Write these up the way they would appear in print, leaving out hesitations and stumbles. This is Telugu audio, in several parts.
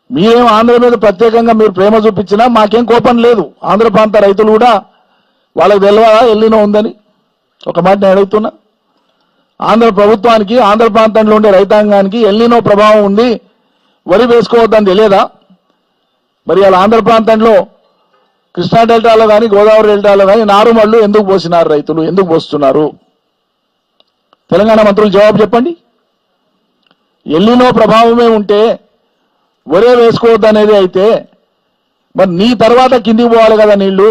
మీరేం ఆంధ్ర మీద ప్రత్యేకంగా మీరు ప్రేమ చూపించినా మాకేం కోపం లేదు. ఆంధ్ర ప్రాంత రైతులు కూడా వాళ్ళకి తెలియదా ఎల్లినో ఉందని? ఒక మాట నేను అడుగుతున్నా. ఆంధ్ర ప్రభుత్వానికి ఆంధ్ర ప్రాంతంలో ఉండే రైతాంగానికి ఎల్లినో ప్రభావం ఉంది, వరి వేసుకోవద్దని తెలియదా? మరి అలా ఆంధ్ర ప్రాంతంలో కృష్ణా డెల్టాలో కానీ గోదావరి డెల్టాలో కానీ నారుమళ్ళు ఎందుకు పోసినారు రైతులు? ఎందుకు పోస్తున్నారు? తెలంగాణ మంత్రులు జవాబు చెప్పండి. ఎల్లినో ప్రభావమే ఉంటే వరే వేసుకోవద్దు అనేది అయితే మరి నీ తర్వాత కిందికి పోవాలి కదా నీళ్లు.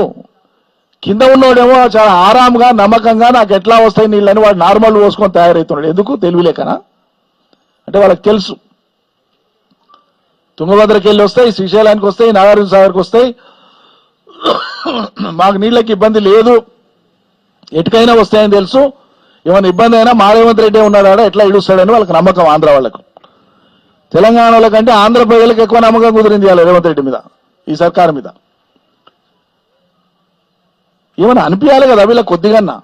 కింద ఉన్నోడేమో చాలా ఆరాంగా నమ్మకంగా నాకు ఎట్లా వస్తాయి నీళ్ళని వాడు నార్మల్ పోసుకొని తయారవుతున్నాడు. ఎందుకు? తెలివిలేకనా? అంటే వాళ్ళకి తెలుసు తుంగభద్రకి వెళ్ళి వస్తాయి, శ్రీశైలానికి వస్తాయి, నాగార్జున సాగర్కి వస్తాయి, మాకు నీళ్ళకి ఇబ్బంది లేదు, ఎటుకైనా వస్తాయని తెలుసు. ఏమైనా ఇబ్బంది అయినా మా రేవంత్ రెడ్డి ఉన్నాడా ఎట్లా ఇడుస్తాడని వాళ్ళకి నమ్మకం. ఆంధ్ర వాళ్ళకు, తెలంగాణ వాళ్ళకంటే ఆంధ్ర ప్రజలకు ఎక్కువ నమ్మకం కుదిరింది ఇవాళ రేవంత్ రెడ్డి మీద, ఈ సర్కారు మీద. ఏమైనా అనిపించాలి కదా వీళ్ళ కొద్దిగన్నా.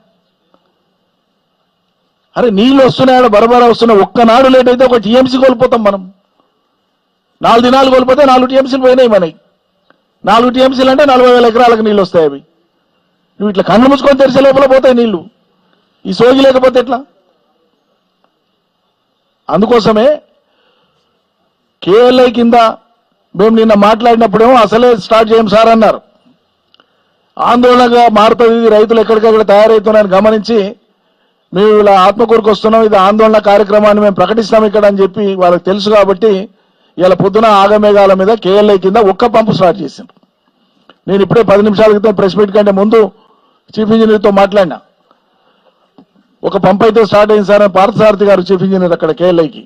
అరే నీళ్ళు వస్తున్నాయి, బరబరా వస్తున్నాయి, ఒక్కనాడు లేట్ అయితే ఒక టీఎంసీ కోల్పోతాం మనం. 4 దినాలు కోల్పోతే 4 టీఎంసీలు పోయినాయి మనకి. 4 టీఎంసీలు అంటే 40,000 ఎకరాలకు నీళ్ళు వస్తాయి. అవి నువ్వు ఇట్లా కళ్ళు మూసుకొని తెరిచే లోపల పోతాయి నీళ్లు. ఈ సోగి లేకపోతే ఎట్లా? అందుకోసమే కేఎల్ఐ కింద మేము నిన్న మాట్లాడినప్పుడేమో అసలే స్టార్ట్ చేయం సార్ అన్నారు. ఆందోళనగా మారుతుంది ఇది, రైతులు ఎక్కడికక్కడ తయారవుతున్నారని గమనించి మేము ఇలా ఆత్మకూరుకు వస్తున్నాం, ఇది ఆందోళన కార్యక్రమాన్ని మేము ప్రకటిస్తాం ఇక్కడ అని చెప్పి వాళ్ళకి తెలుసు. కాబట్టి ఇలా పొద్దున ఆగమేఘాల మీద కేఎల్ఐ కింద ఒక్క పంపు స్టార్ట్ చేశాను. నేను ఇప్పుడే 10 నిమిషాల క్రితం ప్రెస్ మీట్ కంటే ముందు చీఫ్ ఇంజనీర్తో మాట్లాడినా. ఒక పంపు అయితే స్టార్ట్ అయింది సార్ అని పార్థసారథి గారు చీఫ్ ఇంజనీర్ అక్కడ కేఎల్ఐకి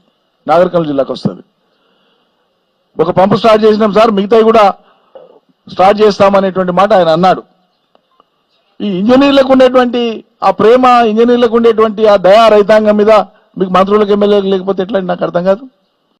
నాగర్ కర్నూలు జిల్లాకు వస్తుంది. ఒక పంపు స్టార్ట్ చేసినాం సార్, మిగతాయి కూడా స్టార్ట్ చేస్తామనేటువంటి మాట ఆయన అన్నాడు. ఈ ఇంజనీర్లకు ఉండేటువంటి ఆ ప్రేమ, ఇంజనీర్లకు ఉండేటువంటి ఆ దయా రైతాంగం మీద మీకు మంత్రులకు ఎమ్మెల్యేలకు లేకపోతే ఎట్లా నాకు అర్థం కాదు.